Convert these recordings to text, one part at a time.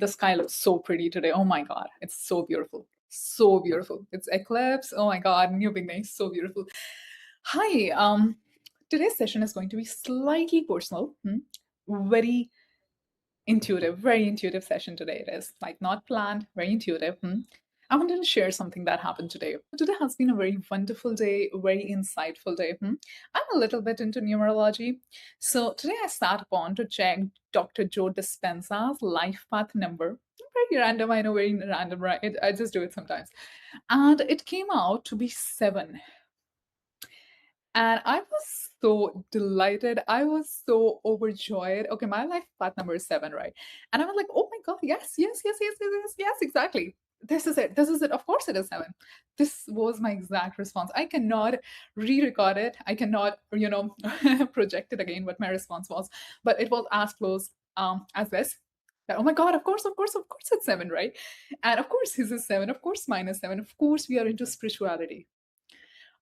The sky looks so pretty today. Oh my God. It's so beautiful. So beautiful. It's eclipse. Oh my God. New beginning. So beautiful. Hi. Today's session is going to be slightly personal. Very intuitive, very intuitive session today. It is like not planned, very intuitive. I wanted to share something that happened today. Today has been a very wonderful day, a very insightful day. I'm a little bit into numerology. So today I sat upon to check Dr. Joe Dispenza's life path number. Very random, I know, very random, right? I just do it sometimes. And it came out to be 7. And I was so delighted. I was so overjoyed. Okay, my life path number is 7, right? And I was like, oh my God, yes, yes, yes, yes, yes, yes, yes, exactly. This is it. This is it. Of course it is 7. This was my exact response. I cannot re-record it. I cannot, project it again what my response was. But it was as close as this. That, oh my God, of course it's 7, right? And of course his is 7. Of course mine is 7. Of course we are into spirituality.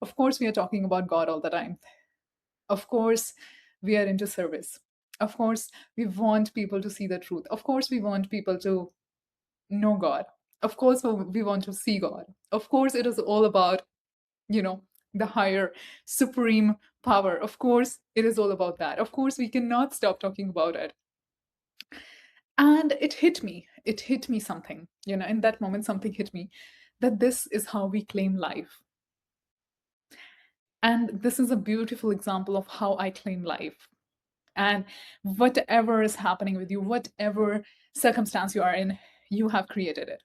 Of course, we are talking about God all the time. Of course, we are into service. Of course, we want people to see the truth. Of course, we want people to know God. Of course, we want to see God. Of course, it is all about, you know, the higher supreme power. Of course, it is all about that. Of course, we cannot stop talking about it. And it hit me. It hit me something. In that moment, something hit me that this is how we claim life. And this is a beautiful example of how I claim life. And whatever is happening with you, whatever circumstance you are in, you have created it.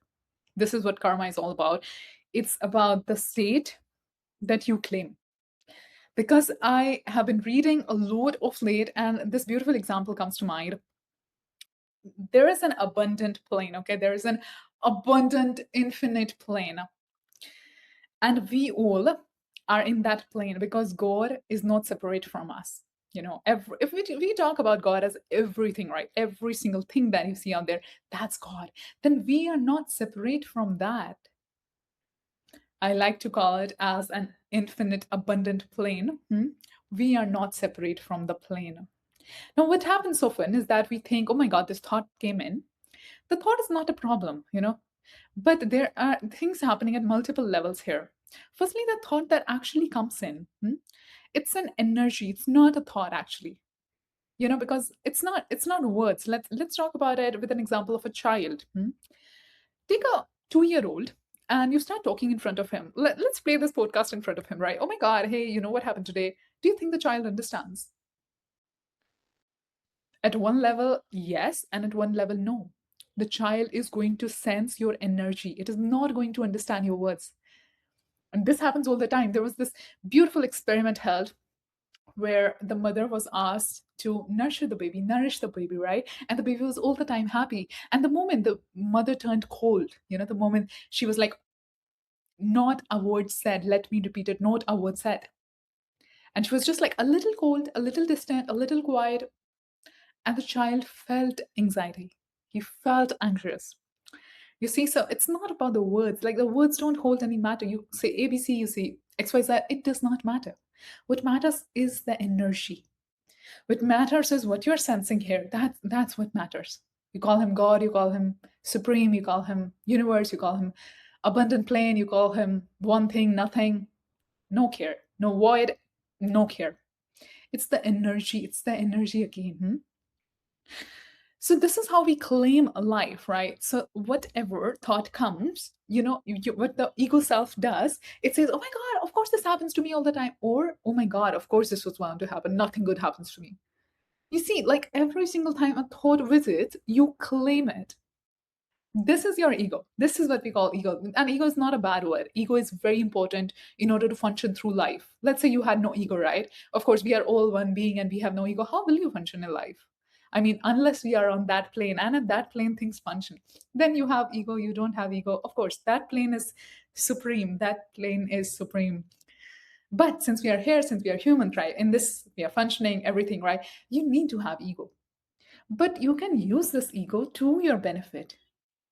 This is what karma is all about. It's about the state that you claim. Because I have been reading a lot of late, and this beautiful example comes to mind. There is an abundant plane, okay? There is an abundant, infinite plane. And we all are in that plane because God is not separate from us. If we talk about God as everything, right? Every single thing that you see out there, that's God. Then we are not separate from that. I like to call it as an infinite, abundant plane. We are not separate from the plane. Now, what happens often is that we think, oh my God, this thought came in. The thought is not a problem. But there are things happening at multiple levels here. Firstly, the thought that actually comes in, it's an energy. It's not a thought actually. Because it's not words. Let's talk about it with an example of a child. Take a 2-year-old and you start talking in front of him. Let's play this podcast in front of him, right? Oh my God, hey, what happened today? Do you think the child understands? At one level, yes, and at one level, no. The child is going to sense your energy. It is not going to understand your words. And this happens all the time. There was this beautiful experiment held where the mother was asked to nourish the baby, right? And the baby was all the time happy. And the moment the mother turned cold, the moment she was like, not a word said, let me repeat it, not a word said. And she was just like a little cold, a little distant, a little quiet. And the child felt anxiety. He felt anxious. You see, so it's not about the words. Like the words don't hold any matter. You say ABC, you say XYZ, it does not matter. What matters is the energy. What matters is what you're sensing here. That's what matters. You call him God, you call him Supreme, you call him Universe, you call him Abundant Plane, you call him one thing, nothing, no care, no void, no care. It's the energy. It's the energy again. So this is how we claim a life, right? So whatever thought comes, what the ego self does, it says, oh my God, of course this happens to me all the time. Or, oh my God, of course this was bound to happen. Nothing good happens to me. You see, like every single time a thought visits, you claim it. This is your ego. This is what we call ego. And ego is not a bad word. Ego is very important in order to function through life. Let's say you had no ego, right? Of course, we are all one being and we have no ego. How will you function in life? I mean, unless we are on that plane and at that plane things function, then you have ego, you don't have ego. Of course, that plane is supreme. That plane is supreme. But since we are here, since we are human, right? In this, we are functioning, everything, right? You need to have ego. But you can use this ego to your benefit.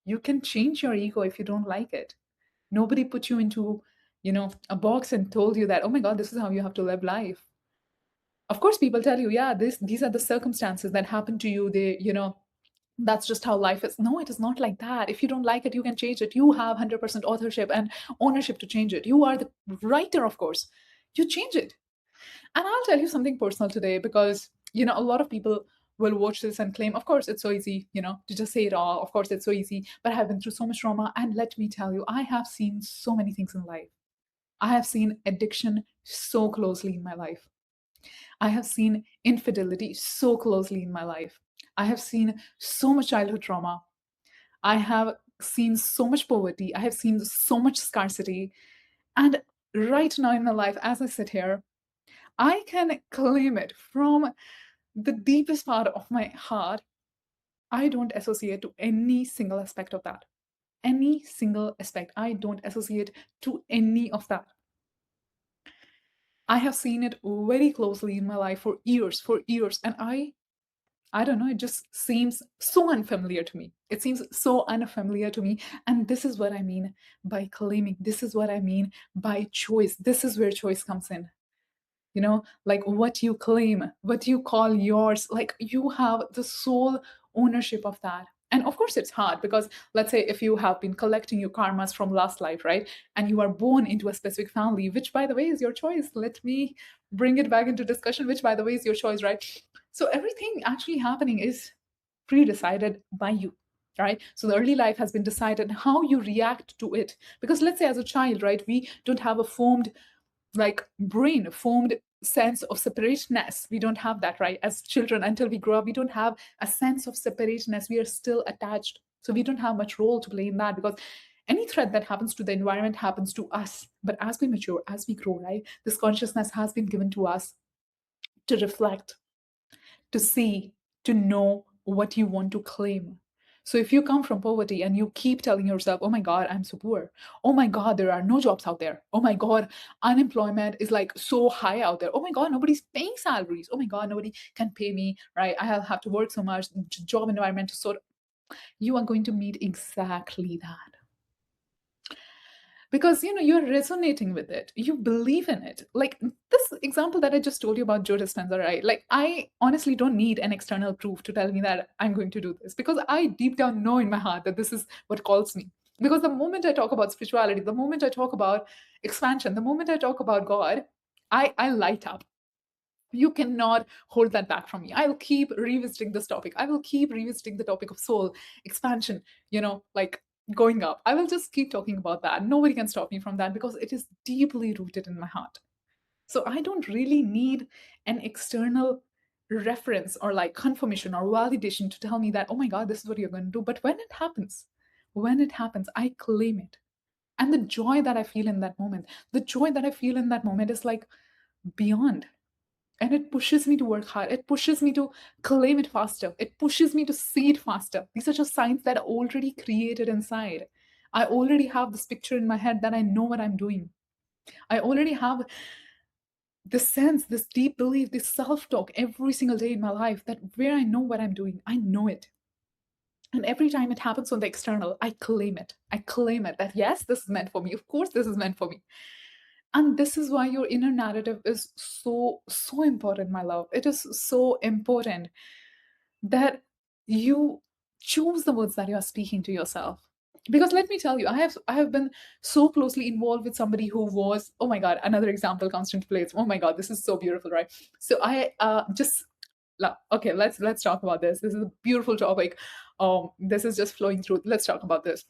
You can change your ego if you don't like it. Nobody put you into, a box and told you that, oh my God, this is how you have to live life. Of course, people tell you, yeah, these are the circumstances that happen to you. They, That's just how life is. No, it is not like that. If you don't like it, you can change it. You have 100% authorship and ownership to change it. You are the writer, of course. You change it. And I'll tell you something personal today because, a lot of people will watch this and claim, of course, it's so easy, to just say it all. Of course, it's so easy. But I have been through so much trauma. And let me tell you, I have seen so many things in life. I have seen addiction so closely in my life. I have seen infidelity so closely in my life. I have seen so much childhood trauma. I have seen so much poverty. I have seen so much scarcity. And right now in my life, as I sit here, I can claim it from the deepest part of my heart. I don't associate to any single aspect of that. Any single aspect. I don't associate to any of that. I have seen it very closely in my life for years, and I don't know, it just seems so unfamiliar to me. It seems so unfamiliar to me. And this is what I mean by claiming. This is what I mean by choice. This is where choice comes in. Like what you claim, what you call yours, like you have the sole ownership of that. And of course, it's hard because let's say if you have been collecting your karmas from last life, right? And you are born into a specific family, which by the way is your choice. Let me bring it back into discussion, which by the way is your choice, right? So everything actually happening is pre-decided by you, right? So the early life has been decided how you react to it. Because let's say as a child, right, we don't have a formed like brain formed sense of separateness. We don't have that, right? As children, until we grow up, we don't have a sense of separateness. We are still attached. So we don't have much role to play in that because any threat that happens to the environment happens to us. But as we mature, as we grow, right, this consciousness has been given to us to reflect, to see, to know what you want to claim. So if you come from poverty and you keep telling yourself, oh my God, I'm so poor. Oh my God, there are no jobs out there. Oh my God, unemployment is like so high out there. Oh my God, nobody's paying salaries. Oh my God, nobody can pay me, right? I'll have to work so much. Job environment is so, you are going to meet exactly that because you're resonating with it, you believe in it. Like this example that I just told you about Joe Dispenza, right? Like I honestly don't need an external proof to tell me that I'm going to do this because I deep down know in my heart that this is what calls me. Because the moment I talk about spirituality, the moment I talk about expansion, the moment I talk about God, I light up. You cannot hold that back from me. I'll keep revisiting this topic. I will keep revisiting the topic of soul expansion, like going up. I will just keep talking about that. Nobody can stop me from that because it is deeply rooted in my heart. So I don't really need an external reference or like confirmation or validation to tell me that, oh my God, this is what you're going to do. But when it happens, I claim it. And the joy that I feel in that moment, the joy that I feel in that moment is like beyond, and it pushes me to work hard. It pushes me to claim it faster. It pushes me to see it faster. These are just signs that are already created inside. I already have this picture in my head that I know what I'm doing. I already have this sense, this deep belief, this self-talk every single day in my life that where I know what I'm doing, I know it. And every time it happens on the external, I claim it. I claim it that yes, this is meant for me. Of course, this is meant for me. And this is why your inner narrative is so important, my love. It is so important that you choose the words that you are speaking to yourself. Because let me tell you, I have been so closely involved with somebody who was, oh my God, another example comes into place. Oh my God, this is so beautiful, right? So I just okay, let's talk about this. This is a beautiful topic. This is just flowing through. Let's talk about this.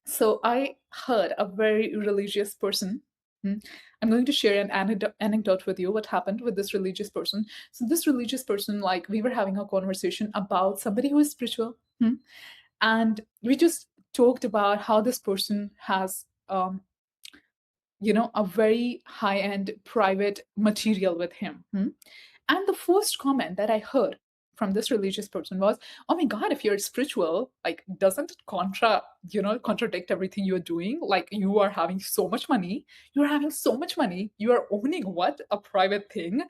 So I heard a very religious person. Hmm, I'm going to share an anecdote with you. What happened with this religious person? So this religious person, like we were having a conversation about somebody who is spiritual, and we just talked about how this person has, a very high-end private material with him. And the first comment that I heard from this religious person was, "Oh my God, if you're spiritual, like, doesn't it contradict everything you're doing? Like, you are having so much money, you're having so much money, you are owning what? A private thing.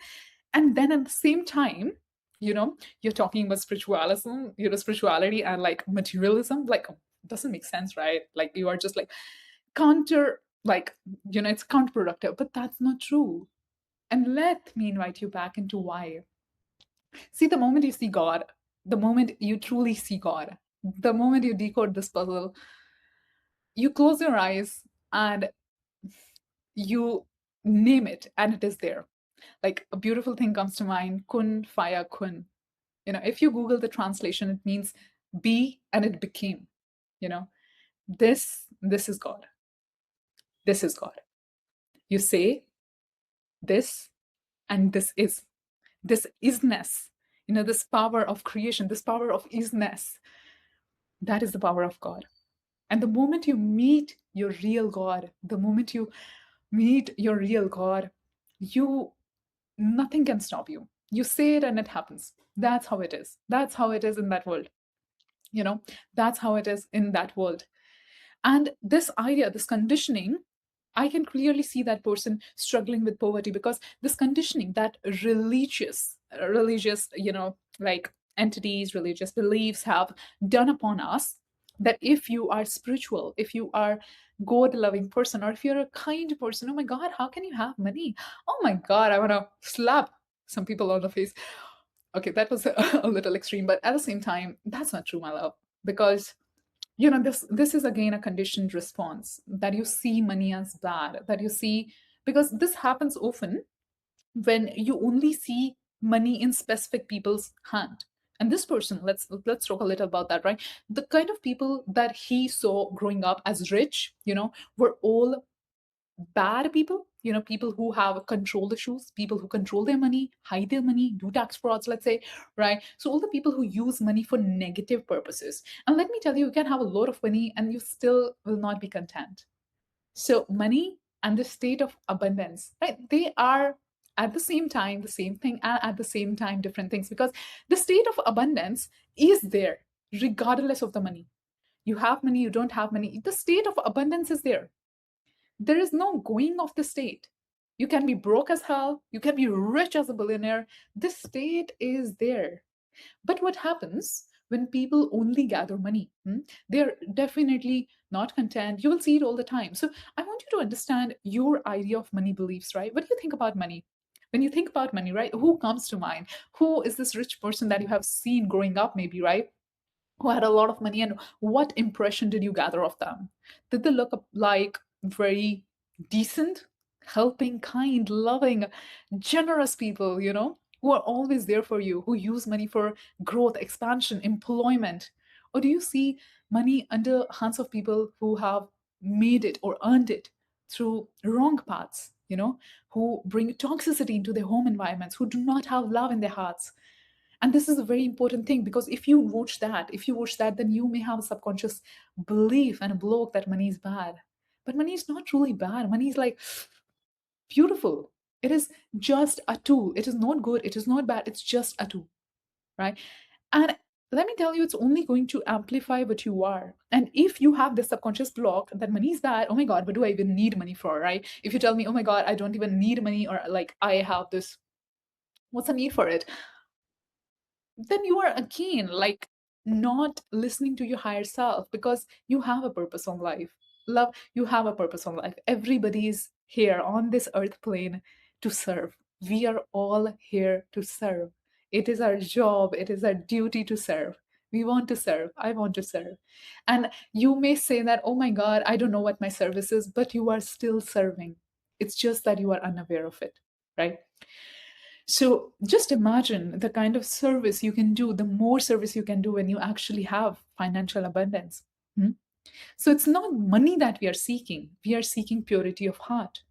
And then at the same time, you're talking about spirituality and like materialism. Like, doesn't make sense, right? Like, you are just like counter, like, it's counterproductive, but that's not true. And let me invite you back into why. See, the moment you see God, the moment you truly see God, the moment you decode this puzzle, you close your eyes and you name it and it is there. Like a beautiful thing comes to mind, kun faya kun. If you Google the translation, it means be and it became. You know, this is God. This is God. You say this and this is. This isness, this power of creation, this power of isness, that is the power of God. And the moment you meet your real God, the moment you meet your real God, you nothing can stop you. You say it and it happens. That's how it is. That's how it is in that world. You know, that's how it is in that world. And this idea, this conditioning, I can clearly see that person struggling with poverty because this conditioning that religious, like entities, religious beliefs have done upon us, that if you are spiritual, if you are God loving person, or if you're a kind person, oh my God, how can you have money? Oh my God, I want to slap some people on the face. Okay, that was a little extreme, but at the same time, that's not true, my love, because this is again a conditioned response, that you see money as bad, that you see, because this happens often when you only see money in specific people's hand. And this person, let's talk a little about that, right? The kind of people that he saw growing up as rich, were all bad people, people who have control issues, people who control their money, hide their money, do tax frauds, let's say, right? So all the people who use money for negative purposes. And let me tell you, you can have a lot of money and you still will not be content. So money and the state of abundance, right? They are at the same time the same thing, and at the same time different things, because the state of abundance is there regardless of the money. You have money, you don't have money, the state of abundance is there. There is no going off the state. You can be broke as hell, you can be rich as a billionaire. This state is there. But what happens when people only gather money? They're definitely not content. You will see it all the time. So I want you to understand your idea of money beliefs, right? What do you think about money? When you think about money, right? Who comes to mind? Who is this rich person that you have seen growing up, maybe, right? Who had a lot of money, and what impression did you gather of them? Did they look like very decent, helping, kind, loving, generous people, who are always there for you, who use money for growth, expansion, employment? Or do you see money under hands of people who have made it or earned it through wrong paths, who bring toxicity into their home environments, who do not have love in their hearts? And this is a very important thing, because if you watch that, then you may have a subconscious belief and a block that money is bad. But money is not truly bad. Money is like beautiful. It is just a tool. It is not good, it is not bad, it's just a tool, right? And let me tell you, it's only going to amplify what you are. And if you have this subconscious block that money is bad, oh my God, what do I even need money for, right? If you tell me, oh my God, I don't even need money, or like I have this, what's the need for it? Then you are again like not listening to your higher self, because you have a purpose on life. Love, you have a purpose on life. Everybody's here on this earth plane to serve. We are all here to serve. It is our job, it is our duty to serve. We want to serve. I want to serve. And you may say that, oh my God, I don't know what my service is, but you are still serving. It's just that you are unaware of it, right? So just imagine the kind of service you can do, the more service you can do when you actually have financial abundance. Hmm? So it's not money that we are seeking. We are seeking purity of heart.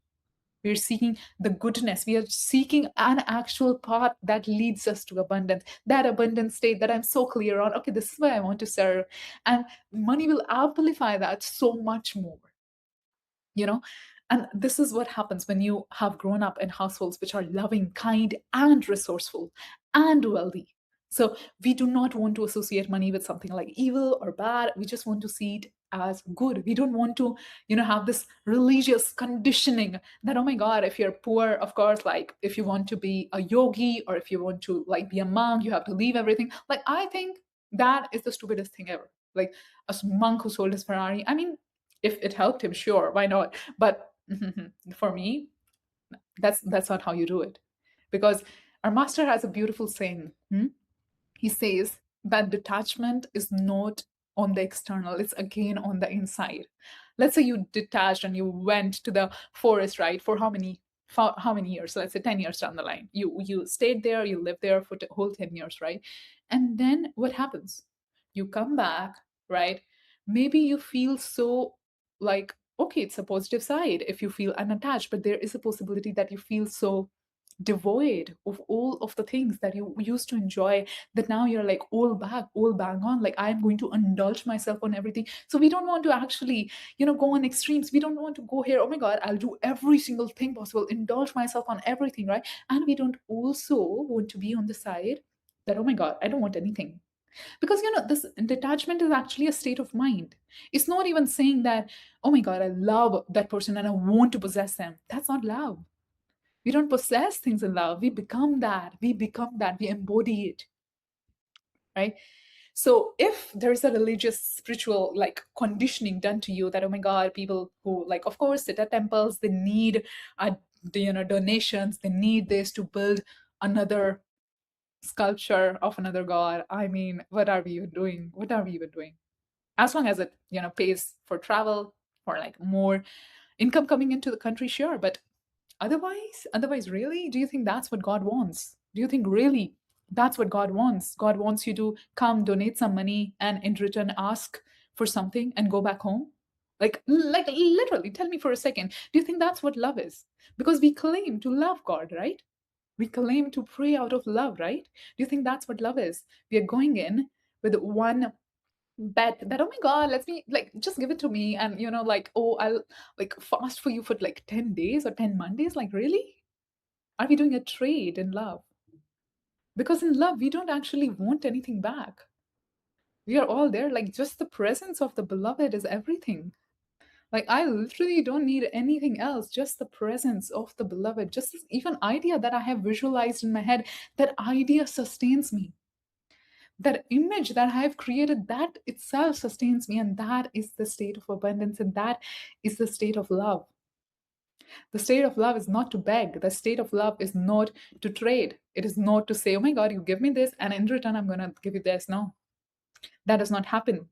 We are seeking the goodness. We are seeking an actual path that leads us to abundance, that abundant state that I'm so clear on. Okay, this is where I want to serve. And money will amplify that so much more, you know and this is what happens when you have grown up in households which are loving, kind, and resourceful and wealthy. So we do not want to associate money with something like evil or bad. We just want to see it as good. We don't want to have this religious conditioning that, oh my God, if you're poor, of course, like if you want to be a yogi or if you want to like be a monk, you have to leave everything. Like, I think that is the stupidest thing ever. Like a monk who sold his Ferrari, I mean, if it helped him, sure, why not? But for me, that's not how you do it. Because our master has a beautiful saying. He says, that detachment is not on the external, it's again on the inside. Let's say you detached and you went to the forest, right? For how many years? Let's say 10 years down the line. You stayed there, you lived there for the whole 10 years, right? And then what happens? You come back, right? Maybe you feel so like, okay, it's a positive side if you feel unattached, but there is a possibility that you feel so devoid of all of the things that you used to enjoy, that now you're like all bang on, like I'm going to indulge myself on everything. So we don't want to actually, go on extremes. We don't want to go here, oh my god, I'll do every single thing possible, indulge myself on everything, right? And we don't also want to be on the side that, oh my god, I don't want anything. Because this detachment is actually a state of mind. It's not even saying that, oh my god, I love that person and I want to possess them. That's not love. We don't possess things in love. We become that. We become that. We embody it, right? So if there's a religious, spiritual, like conditioning done to you that, oh my God, people who like, of course, sit at temples, they need, donations. They need this to build another sculpture of another god. I mean, what are we even doing? What are we even doing? As long as it, pays for travel, for like more income coming into the country, sure. But otherwise, really? Do you think that's what God wants? Do you think really that's what God wants? God wants you to come donate some money and in return ask for something and go back home? Like literally, tell me for a second. Do you think that's what love is? Because we claim to love God, right? We claim to pray out of love, right? Do you think that's what love is? We are going in with one bet that, oh my god, let me, like, just give it to me, and like, oh, I'll like fast for you for like 10 days or 10 Mondays. Like, really? Are we doing a trade in love? Because in love we don't actually want anything back. We are all there, like, just the presence of the beloved is everything. Like, I literally don't need anything else, just the presence of the beloved, just this even idea that I have visualized in my head. That idea sustains me. That image that I have created, that itself sustains me, and that is the state of abundance, and that is the state of love. The state of love is not to beg. The state of love is not to trade. It is not to say, oh my god, you give me this and in return I'm going to give you this. No, that does not happen.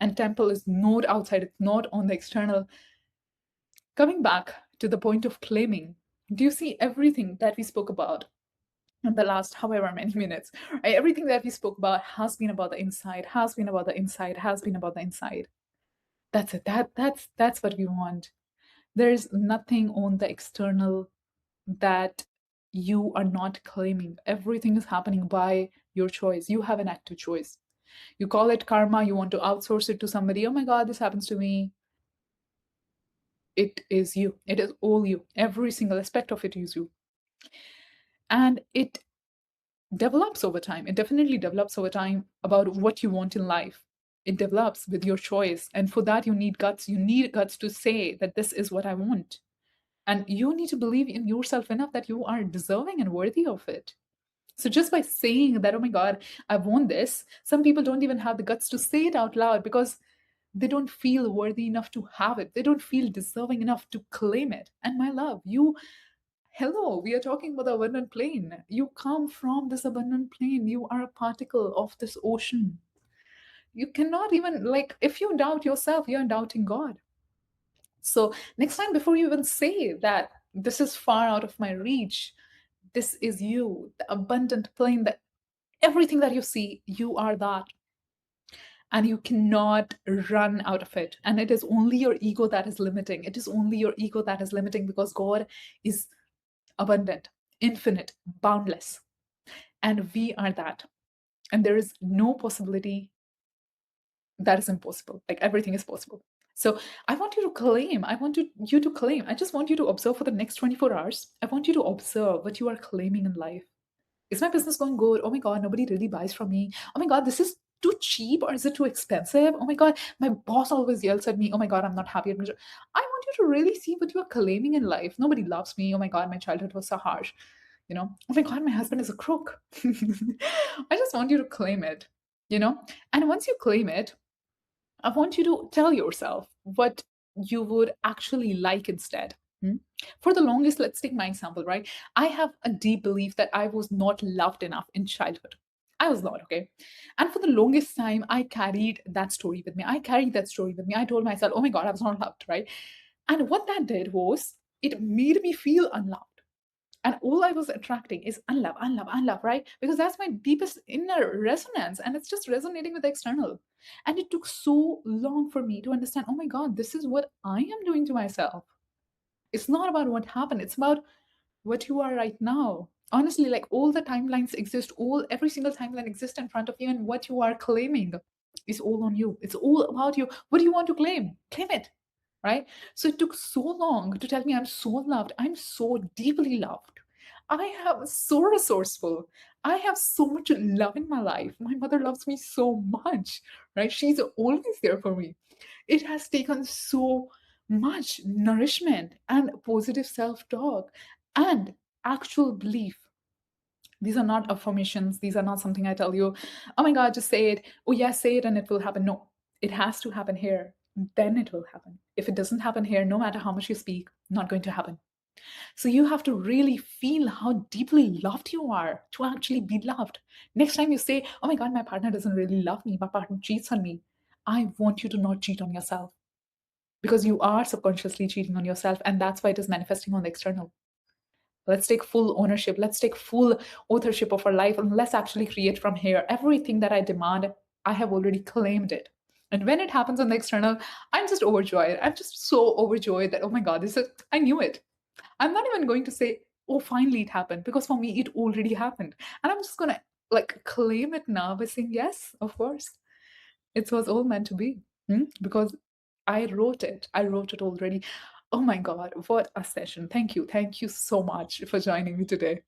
And temple is not outside, it's not on the external. Coming back to the point of claiming, do you see everything that we spoke about in the last however many minutes, right? Everything that we spoke about has been about the inside, has been about the inside, has been about the inside. That's it. That's what we want. There's nothing on the external that you are not claiming. Everything is happening by your choice. You have an active choice. You call it karma, you want to outsource it to somebody. Oh my god, this happens to me. It is you. It is all you. Every single aspect of it is you. And it develops over time. It definitely develops over time about what you want in life. It develops with your choice. And for that, you need guts. You need guts to say that this is what I want. And you need to believe in yourself enough that you are deserving and worthy of it. So just by saying that, oh my God, I want this, some people don't even have the guts to say it out loud because they don't feel worthy enough to have it. They don't feel deserving enough to claim it. And my love, hello, we are talking about the abundant plane. You come from this abundant plane. You are a particle of this ocean. You cannot even, like, if you doubt yourself, you're doubting God. So next time, before you even say that this is far out of my reach, this is you, the abundant plane, that everything that you see, you are that. And you cannot run out of it. And it is only your ego that is limiting. It is only your ego that is limiting, because God is abundant, infinite, boundless. And we are that. And there is no possibility that is impossible. Like, everything is possible. So I want you to claim. I want you to claim. I just want you to observe for the next 24 hours. I want you to observe what you are claiming in life. Is my business going good? Oh my God, nobody really buys from me. Oh my God, this is too cheap, or is it too expensive? Oh my God, my boss always yells at me. Oh my God, I'm not happy at my job. I want you to really see what you are claiming in life. Nobody loves me. Oh my God, my childhood was so harsh. Oh my God, my husband is a crook. I just want you to claim it, and once you claim it, I want you to tell yourself what you would actually like instead. Hmm? For the longest, let's take my example, right? I have a deep belief that I was not loved enough in childhood. I was not, okay? And for the longest time, I carried that story with me. I carried that story with me. I told myself, oh my God, I was not loved, right? And what that did was it made me feel unloved. And all I was attracting is unlove, unlove, unlove, right? Because that's my deepest inner resonance. And it's just resonating with the external. And it took so long for me to understand, oh my God, this is what I am doing to myself. It's not about what happened, it's about what you are right now. Honestly, like all the timelines exist, all every single timeline exists in front of you, and what you are claiming is all on you. It's all about you. What do you want to claim? Claim it, right? So it took so long to tell me I'm so loved, I'm so deeply loved. I am so resourceful. I have so much love in my life. My mother loves me so much, right? She's always there for me. It has taken so much nourishment and positive self talk and actual belief. These are not affirmations. These are not something I tell you, oh my God, just say it. Oh, yes, say it and it will happen. No, it has to happen here. Then it will happen. If it doesn't happen here, no matter how much you speak, not going to happen. So you have to really feel how deeply loved you are to actually be loved. Next time you say, oh my God, my partner doesn't really love me, my partner cheats on me, I want you to not cheat on yourself, because you are subconsciously cheating on yourself, and that's why it is manifesting on the external. Let's take full ownership, let's take full authorship of our life, and let's actually create from here. Everything that I demand, I have already claimed it. And when it happens on the external, I'm just overjoyed. I'm just so overjoyed that, oh my God, this is, I knew it. I'm not even going to say, oh, finally it happened, because for me, it already happened. And I'm just going to like claim it now by saying, yes, of course, it was all meant to be. Because I wrote it. I wrote it already. Oh my God, what a session. Thank you. Thank you so much for joining me today.